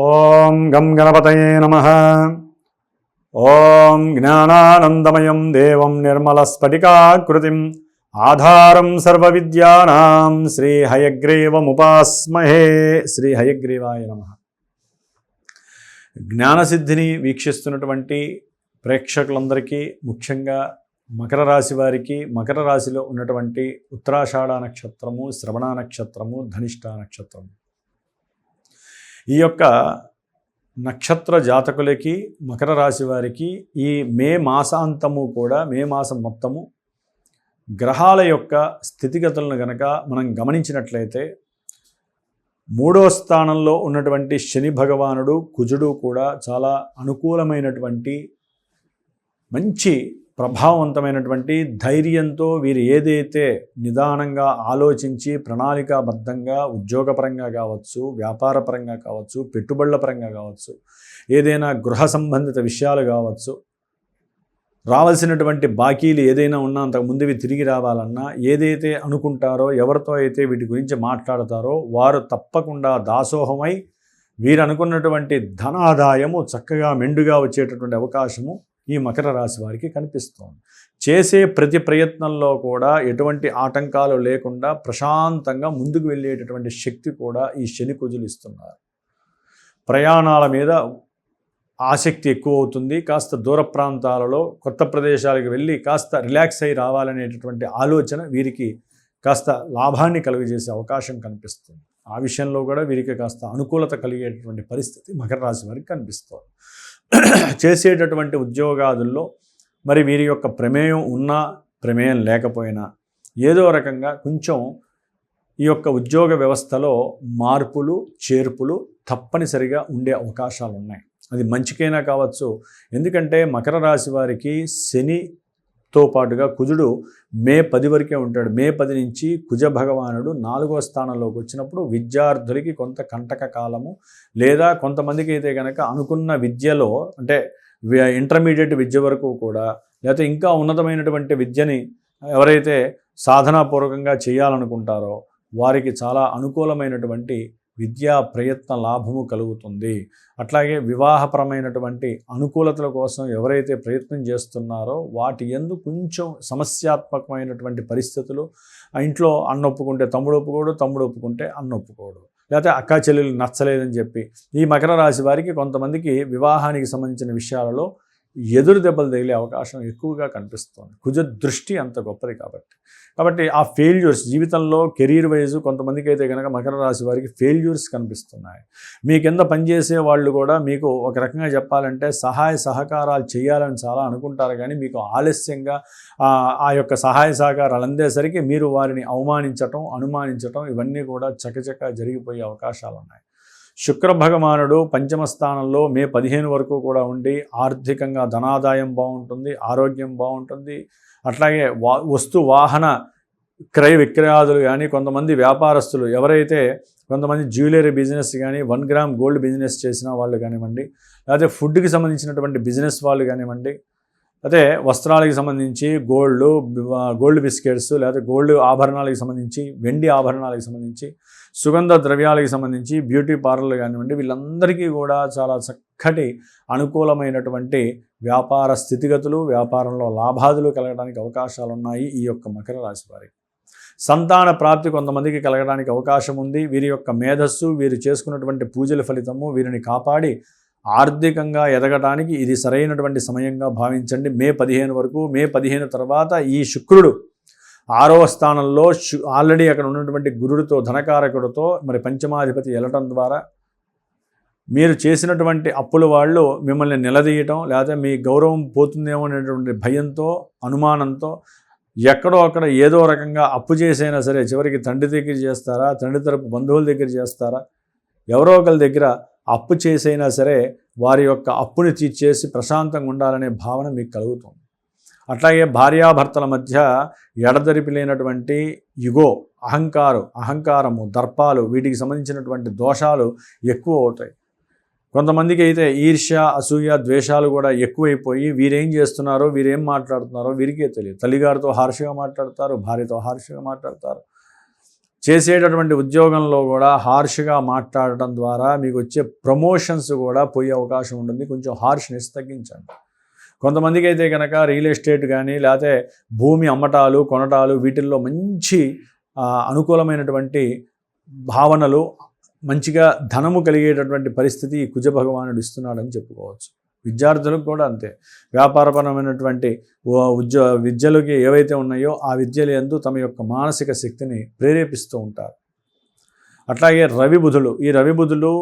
ఓం గం గణపతయే నమః. ఓం జ్ఞానానందమయం దేవం నిర్మలస్ఫటికాకృతిం ఆధారం సర్వవిద్యానాం శ్రీ హయగ్రీవముపాస్మహే. శ్రీ హయగ్రీవాయ నమః. జ్ఞానసిద్ధిని వీక్షిస్తున్నటువంటి ప్రేక్షకులందరికీ, ముఖ్యంగా మకర రాశి వారికి, మకర రాశిలో ఉన్నటువంటి ఉత్తరాషాఢ నక్షత్రము, శ్రవణ నక్షత్రము, ధనిష్ఠ నక్షత్రము, ఈ యొక్క నక్షత్ర జాతకులకి, మకర రాశి వారికి ఈ మే మాసాంతము కూడా, మే మాసం మొత్తము గ్రహాల యొక్క స్థితిగతులను గనక మనం గమనించినట్లయితే, మూడో స్థానంలో ఉన్నటువంటి శని భగవానుడు, కుజుడు కూడా చాలా అనుకూలమైనటువంటి మంచి ప్రభావవంతమైనటువంటి ధైర్యంతో వీరు ఏదైతే నిదానంగా ఆలోచించి ప్రణాళికాబద్ధంగా ఉద్యోగపరంగా కావచ్చు, వ్యాపారపరంగా కావచ్చు, పెట్టుబడుల పరంగా కావచ్చు, ఏదైనా గృహ సంబంధిత విషయాలు కావచ్చు, రావాల్సినటువంటి బాకీలు ఏదైనా ఉన్నా అంతకు ముందువి తిరిగి రావాలన్నా, ఏదైతే అనుకుంటారో, ఎవరితో అయితే వీటి గురించి మాట్లాడతారో వారు తప్పకుండా దాసోహమై వీరు అనుకున్నటువంటి ధనాదాయము చక్కగా మెండుగా వచ్చేటటువంటి అవకాశము ఈ మకర రాశి వారికి కనిపిస్తోంది. చేసే ప్రతి ప్రయత్నంలో కూడా ఎటువంటి ఆటంకాలు లేకుండా ప్రశాంతంగా ముందుకు వెళ్ళేటటువంటి శక్తి కూడా ఈ శని కుజులు ఇస్తున్నారు. ప్రయాణాల మీద ఆసక్తి ఎక్కువ అవుతుంది. కాస్త దూర ప్రాంతాలలో కొత్త ప్రదేశాలకు వెళ్ళి కాస్త రిలాక్స్ అయి రావాలనేటటువంటి ఆలోచన వీరికి కాస్త లాభాన్ని కలుగజేసే అవకాశం కనిపిస్తుంది. ఆ విషయంలో కూడా వీరికి కాస్త అనుకూలత కలిగేటటువంటి పరిస్థితి మకర రాశి వారికి కనిపిస్తుంది. చేసేటటువంటి ఉద్యోగాదుల్లో మరి వీరి యొక్క ప్రమేయం ఉన్నా, ప్రమేయం లేకపోయినా ఏదో రకంగా కొంచెం ఈ యొక్క ఉద్యోగ వ్యవస్థలో మార్పులు, చేర్పులు తప్పనిసరిగా ఉండే అవకాశాలు ఉన్నాయి. అది మంచికైనా కావచ్చు. ఎందుకంటే మకర రాశి వారికి శనితో పాటుగా కుజుడు మే 10 వరకే ఉంటాడు. మే 10 నుంచి కుజ భగవానుడు 4వ స్థానంలోకి వచ్చినప్పుడు విద్యార్థులకి కొంత కంటక కాలము, లేదా కొంతమందికి అయితే కనుక అనుకున్న విద్యలో, అంటే ఇంటర్మీడియట్ విద్య వరకు కూడా, లేకపోతే ఇంకా ఉన్నతమైనటువంటి విద్యని ఎవరైతే సాధనాపూర్వకంగా చేయాలనుకుంటారో వారికి చాలా అనుకూలమైనటువంటి విద్యా ప్రయత్న లాభము కలుగుతుంది. అట్లాగే వివాహపరమైనటువంటి అనుకూలతల కోసం ఎవరైతే ప్రయత్నం చేస్తున్నారో వాటి యందు కొంచెం సమస్యాత్మకమైనటువంటి పరిస్థితులు, ఇంట్లో అన్న ఒప్పుకుంటే తమ్ముడు ఒప్పుకోడు, తమ్ముడు ఒప్పుకుంటే అన్న ఒప్పుకోడు, లేకపోతే అక్కా చెల్లెలు నచ్చలేదని చెప్పి ఈ మకర రాశి వారికి కొంతమందికి వివాహానికి సంబంధించిన విషయాలలో ఎదురు దెబ్బలు తగిలే అవకాశం ఎక్కువగా కనిపిస్తుంది. కుజ దృష్టి అంత గొప్పది కాబట్టి ఆ ఫెయిల్యూర్స్ జీవితంలో కెరీర్ వైజ్ కొంతమందికి అయితే కనుక మకర రాశి వారికి ఫెయిల్యూర్స్ కనిపిస్తున్నాయి. మీ కింద పనిచేసే వాళ్ళు కూడా మీకు ఒక రకంగా చెప్పాలంటే సహాయ సహకారాలు చేయాలని చాలా అనుకుంటారు, కానీ మీకు ఆలస్యంగా ఆ యొక్క సహాయ సహకారాలు అందేసరికి మీరు వారిని అవమానించటం, అనుమానించటం ఇవన్నీ కూడా చకచక జరిగిపోయే అవకాశాలు ఉన్నాయి. శుక్ర భగవానుడు పంచమ స్థానంలో మే 15 వరకు కూడా ఉండి ఆర్థికంగా ధనాదాయం బాగుంటుంది, ఆరోగ్యం బాగుంటుంది. అట్లాగే వస్తు వాహన క్రయ విక్రయాదులు కానీ, కొంతమంది వ్యాపారస్తులు ఎవరైతే కొంతమంది జ్యువెలరీ బిజినెస్ కానీ, 1 గ్రామ్ గోల్డ్ బిజినెస్ చేసిన వాళ్ళు కానివ్వండి, లేకపోతే ఫుడ్కి సంబంధించినటువంటి బిజినెస్ వాళ్ళు కానివ్వండి, అయితే వస్త్రాలకు సంబంధించి గోల్డ్ బిస్కెట్స్, లేకపోతే గోల్డ్ ఆభరణాలకు సంబంధించి, వెండి ఆభరణాలకు సంబంధించి, సుగంధ ద్రవ్యాలకు సంబంధించి, బ్యూటీ పార్లర్లు కానివ్వండి, వీళ్ళందరికీ కూడా చాలా చక్కటి అనుకూలమైనటువంటి వ్యాపార స్థితిగతులు, వ్యాపారంలో లాభాదులు కలగడానికి అవకాశాలు ఉన్నాయి ఈ యొక్క మకర రాశి వారికి. సంతాన ప్రాప్తి కొంతమందికి కలగడానికి అవకాశం ఉంది. వీరి యొక్క మేధస్సు, వీరు చేసుకున్నటువంటి పూజల ఫలితము వీరిని కాపాడి ఆర్థికంగా ఎదగటానికి ఇది సరైనటువంటి సమయంగా భావించండి. మే 15 వరకు. మే 15 తర్వాత ఈ శుక్రుడు 6వ స్థానంలో ఆల్రెడీ అక్కడ ఉన్నటువంటి గురుడితో, ధనకారకుడితో మరి పంచమాధిపతి వెళ్ళటం ద్వారా మీరు చేసినటువంటి అప్పుల వాళ్ళు మిమ్మల్ని నిలదీయటం, లేకపోతే మీ గౌరవం పోతుందేమో అనేటువంటి భయంతో, అనుమానంతో ఎక్కడో అక్కడ ఏదో రకంగా అప్పు చేసైనా సరే చివరికి తండ్రి దగ్గర చేస్తారా, తండ్రి తరపు బంధువుల దగ్గర చేస్తారా, ఎవరో ఒకరి దగ్గర అప్పు చేసైనా సరే వారి యొక్క అప్పుని తీర్చేసి ప్రశాంతంగా ఉండాలనే భావన మీకు కలుగుతుంది. అట్లాగే భార్యాభర్తల మధ్య ఎడదరిపి లేనటువంటి అహంకారము, దర్పాలు, వీటికి సంబంధించినటువంటి దోషాలు ఎక్కువ అవుతాయి. కొంతమందికి అయితే ఈర్ష్య, అసూయ, ద్వేషాలు కూడా ఎక్కువైపోయి వీరేం చేస్తున్నారో, వీరేం మాట్లాడుతున్నారో వీరికే తెలియదు. తల్లిగారితో హార్ష్గా మాట్లాడతారు, భార్యతో హార్ష్గా మాట్లాడతారు, చేసేటటువంటి ఉద్యోగంలో కూడా హార్ష్గా మాట్లాడటం ద్వారా మీకు వచ్చే ప్రమోషన్స్ కూడా పోయే అవకాశం ఉంటుంది. కొంచెం హార్ష్నెస్ తగ్గించండి. కొంతమందికి అయితే కనుక రియల్ ఎస్టేట్ కానీ లేకపోతే భూమి అమ్మటాలు కొనటాలు వీటిల్లో మంచి అనుకూలమైనటువంటి భావనలు, మంచిగా ధనము కలిగేటటువంటి పరిస్థితి ఈ కుజ భగవానుడు ఇస్తున్నాడని చెప్పుకోవచ్చు. విద్యార్థులకు కూడా అంతే. వ్యాపారపరమైనటువంటి విద్యలకి ఏవైతే ఉన్నాయో ఆ విద్యల యందు తమ యొక్క మానసిక శక్తిని ప్రేరేపిస్తూ ఉంటారు. అట్లాగే రవి బుధులు, ఈ రవి బుధులు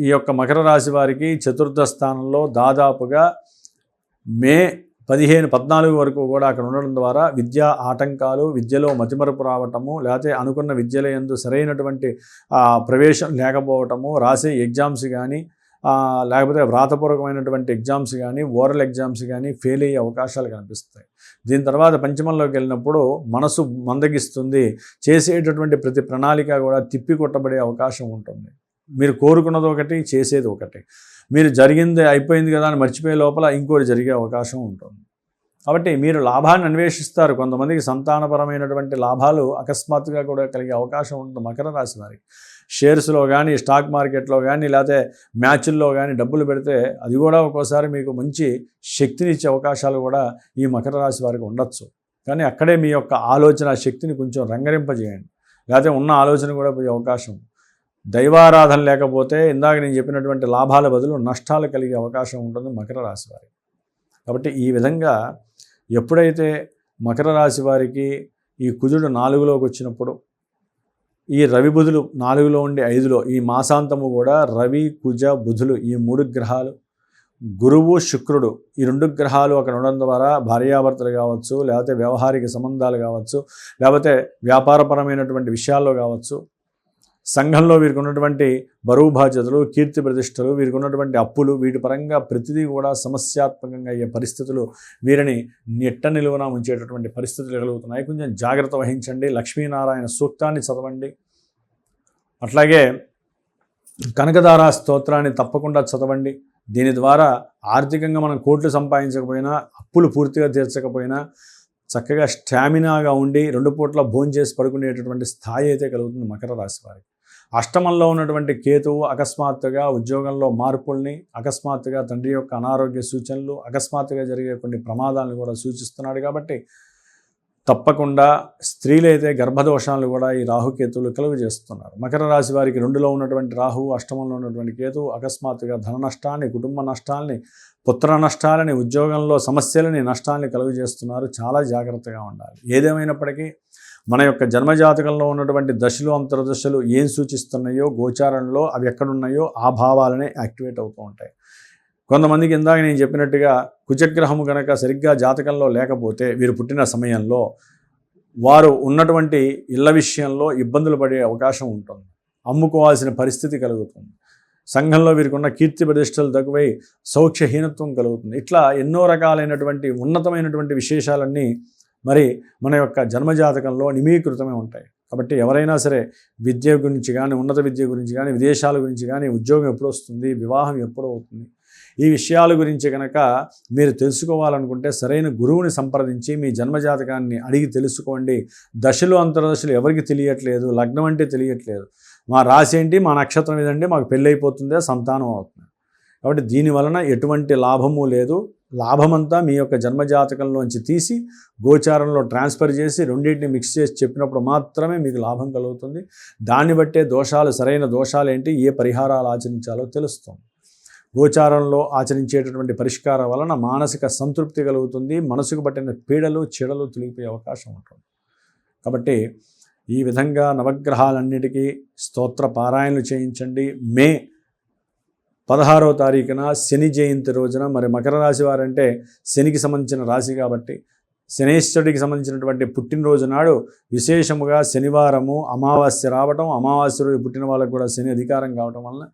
ఈ యొక్క మకర రాశి వారికి చతుర్థ స్థానంలో దాదాపుగా మే 15-14 వరకు కూడా అక్కడ ఉండడం ద్వారా విద్యా ఆటంకాలు, విద్యలో మతిమరుపు రావటము, లేకపోతే అనుకున్న విద్యల యందు సరైనటువంటి ప్రవేశం లేకపోవటము, రాసే ఎగ్జామ్స్ కానీ లేకపోతే వ్రాతపూర్వకమైనటువంటి ఎగ్జామ్స్ కానీ ఓరల్ ఎగ్జామ్స్ కానీ ఫెయిల్ అయ్యే అవకాశాలు కనిపిస్తాయి. దీని తర్వాత పంచమంలోకి వెళ్ళినప్పుడు మనసు మందగిస్తుంది. చేసేటటువంటి ప్రతి ప్రణాళిక కూడా తిప్పికొట్టబడే అవకాశం ఉంటుంది. మీరు కోరుకున్నది ఒకటి, చేసేది ఒకటి. మీరు జరిగింది అయిపోయింది కదా అని మర్చిపోయే లోపల ఇంకోటి జరిగే అవకాశం ఉంటుంది. కాబట్టి మీరు లాభాన్ని అన్వేషిస్తారు. కొంతమందికి సంతానపరమైనటువంటి లాభాలు అకస్మాత్తుగా కూడా కలిగే అవకాశం ఉంటుంది మకర రాశి వారికి. షేర్స్లో కానీ, స్టాక్ మార్కెట్లో కానీ, లేకపోతే మ్యాచ్ల్లో కానీ డబ్బులు పెడితే అది కూడా ఒక్కోసారి మీకు మంచి శక్తినిచ్చే అవకాశాలు కూడా ఈ మకర రాశి వారికి ఉండొచ్చు. కానీ అక్కడే మీ యొక్క ఆలోచన శక్తిని కొంచెం రంగరింపజేయండి. లేకపోతే ఉన్న ఆలోచన కూడా పోయే అవకాశం. దైవారాధన లేకపోతే ఇందాక నేను చెప్పినటువంటి లాభాల బదులు నష్టాలు కలిగే అవకాశం ఉంటుంది మకర రాశి వారికి. కాబట్టి ఈ విధంగా ఎప్పుడైతే మకర రాశి వారికి ఈ కుజుడు 4లోకి వచ్చినప్పుడు, ఈ రవి బుధులు 4లో ఉండి 5లో, ఈ మాసాంతము కూడా రవి కుజ బుధులు ఈ 3 గ్రహాలు, గురువు శుక్రుడు ఈ 2 గ్రహాలు అక్కడ ఉండడం ద్వారా భార్యాభర్తలు కావచ్చు, లేకపోతే వ్యవహారిక సంబంధాలు కావచ్చు, లేకపోతే వ్యాపారపరమైనటువంటి విషయాల్లో కావచ్చు, సంఘంలో వీరికి ఉన్నటువంటి బరువు బాధ్యతలు, కీర్తి ప్రతిష్టలు, వీరికి ఉన్నటువంటి అప్పులు, వీటి పరంగా ప్రతిదీ కూడా సమస్యాత్మకంగా అయ్యే పరిస్థితులు వీరిని నిట్ట నిలువున ఉంచేటటువంటి పరిస్థితులు కలుగుతున్నాయి. కొంచెం జాగ్రత్త వహించండి. లక్ష్మీనారాయణ సూక్తాన్ని చదవండి. అట్లాగే కనకదార స్తోత్రాన్ని తప్పకుండా చదవండి. దీని ద్వారా ఆర్థికంగా మనం కోట్లు సంపాదించకపోయినా, అప్పులు పూర్తిగా తీర్చకపోయినా చక్కగా స్టామినాగా ఉండి 2 పూట్ల భోంచేసి పడుకునేటటువంటి స్థాయి అయితే కలుగుతుంది మకర రాశి వారికి. అష్టమంలో ఉన్నటువంటి కేతువు అకస్మాత్తుగా ఉద్యోగంలో మార్పుల్ని, అకస్మాత్తుగా తండ్రి యొక్క అనారోగ్య సూచనలు, అకస్మాత్తుగా జరిగే కొన్ని ప్రమాదాలను కూడా సూచిస్తున్నాడు. కాబట్టి తప్పకుండా స్త్రీలైతే గర్భదోషాలను కూడా ఈ రాహుకేతువులు కలుగు చేస్తున్నారు. మకర రాశి వారికి 2లో ఉన్నటువంటి రాహువు, అష్టమంలో ఉన్నటువంటి కేతువు అకస్మాత్తుగా ధన నష్టాన్ని, కుటుంబ నష్టాలని, పుత్ర నష్టాలని, ఉద్యోగంలో సమస్యలని, నష్టాన్ని కలుగు చేస్తున్నారు. చాలా జాగ్రత్తగా ఉండాలి. ఏదేమైనప్పటికీ మన యొక్క జన్మజాతకంలో ఉన్నటువంటి దశలు, అంతర్దశలు ఏం సూచిస్తున్నాయో, గోచారంలో అవి ఎక్కడున్నాయో ఆ భావాలనే యాక్టివేట్ అవుతూ ఉంటాయి. కొంతమందికి ఇందాక నేను చెప్పినట్టుగా కుజగ్రహము కనుక సరిగ్గా జాతకంలో లేకపోతే వీరు పుట్టిన సమయంలో వారు ఉన్నటువంటి ఇళ్ల విషయంలో ఇబ్బందులు పడే అవకాశం ఉంటుంది. అమ్ముకోవాల్సిన పరిస్థితి కలుగుతుంది. సంఘంలో వీరికి ఉన్న కీర్తి ప్రతిష్టలు తగ్గువై సౌఖ్యహీనత్వం కలుగుతుంది. ఇట్లా ఎన్నో రకాలైనటువంటి ఉన్నతమైనటువంటి విశేషాలన్నీ మరి మన యొక్క జన్మజాతకంలో నిమీకృతమే ఉంటాయి. కాబట్టి ఎవరైనా సరే విద్య గురించి కానీ, ఉన్నత విద్య గురించి కానీ, విదేశాల గురించి కానీ, ఉద్యోగం ఎప్పుడు వస్తుంది, వివాహం ఎప్పుడు అవుతుంది, ఈ విషయాల గురించి కనుక మీరు తెలుసుకోవాలనుకుంటే సరైన గురువుని సంప్రదించి మీ జన్మజాతకాన్ని అడిగి తెలుసుకోండి. దశలు, అంతర్దశలు ఎవరికి తెలియట్లేదు, లగ్నం అంటే తెలియట్లేదు, మా రాశి ఏంటి, మా నక్షత్రం ఏదండి, మాకు పెళ్ళి అయిపోతుందే, సంతానం అవుతుంది. కాబట్టి దీనివలన ఎటువంటి లాభము లేదు. లాభమంతా మీ యొక్క జన్మజాతకంలోంచి తీసి గోచారంలో ట్రాన్స్ఫర్ చేసి రెండింటిని మిక్స్ చేసి చెప్పినప్పుడు మాత్రమే మీకు లాభం కలుగుతుంది. దాన్ని బట్టే దోషాలు, సరైన దోషాలు ఏంటి, ఏ పరిహారాలు ఆచరించాలో తెలుస్తుంది. గోచారంలో ఆచరించేటటువంటి పరిష్కారం వలన మానసిక సంతృప్తి కలుగుతుంది. మనసుకు పట్టిన పీడలు, చెడలు తొలగిపోయే అవకాశం ఉంటుంది. కాబట్టి ఈ విధంగా నవగ్రహాలన్నిటికీ స్తోత్ర పారాయణలు చేయించండి. మే 16వ తారీఖున శని జయంతి రోజున, మరి మకర రాశి వారంటే శనికి సంబంధించిన రాశి కాబట్టి శనేశ్వరుడికి సంబంధించినటువంటి పుట్టినరోజు నాడు విశేషముగా శనివారము అమావాస్య రావటం, అమావాస్య రోజు పుట్టిన వాళ్ళకు కూడా శని అధికారం కావటం వలన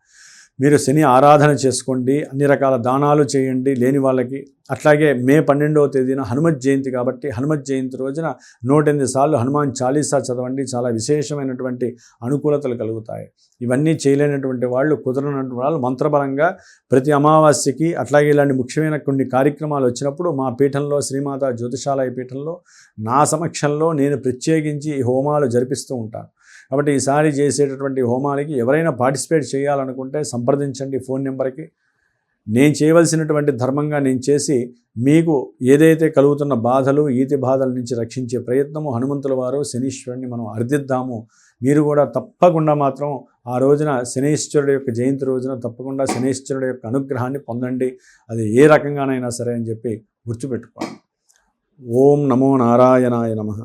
మీరు శని ఆరాధన చేసుకోండి. అన్ని రకాల దానాలు చేయండి లేని వాళ్ళకి. అట్లాగే మే 12వ తేదీన హనుమత్ జయంతి కాబట్టి హనుమత్ జయంతి రోజున 108 సార్లు హనుమాన్ చాలీసా చదవండి. చాలా విశేషమైనటువంటి అనుకూలతలు కలుగుతాయి. ఇవన్నీ చేయలేనటువంటి వాళ్ళు, కుదరనటువంటి వాళ్ళు మంత్రపరంగా ప్రతి అమావాస్యకి, అట్లాగే ఇలాంటి ముఖ్యమైన కొన్ని కార్యక్రమాలు వచ్చినప్పుడు మా పీఠంలో, శ్రీమాత జ్యోతిషాలయ పీఠంలో నా సమక్షంలో నేను ప్రత్యేకించి ఈ హోమాలు జరిపిస్తూ ఉంటాను. కాబట్టి ఈసారి చేసేటటువంటి హోమాలకి ఎవరైనా పార్టిసిపేట్ చేయాలనుకుంటే సంప్రదించండి ఫోన్ నెంబర్కి. నేను చేయవలసినటువంటి ధర్మంగా నేను చేసి మీకు ఏదైతే కలుగుతున్న బాధలు ఈతి బాధల నుంచి రక్షించే ప్రయత్నము హనుమంతుల వారు శనీశ్వరుని మనం అర్థిద్దాము. మీరు కూడా తప్పకుండా మాత్రం ఆ రోజున శనీశ్వరుడు యొక్క జయంతి రోజున తప్పకుండా శనీశ్వరుడు యొక్క అనుగ్రహాన్ని పొందండి. అది ఏ రకంగానైనా సరే అని చెప్పి గుర్తుపెట్టుకోండి. ఓం నమో నారాయణాయ నమః.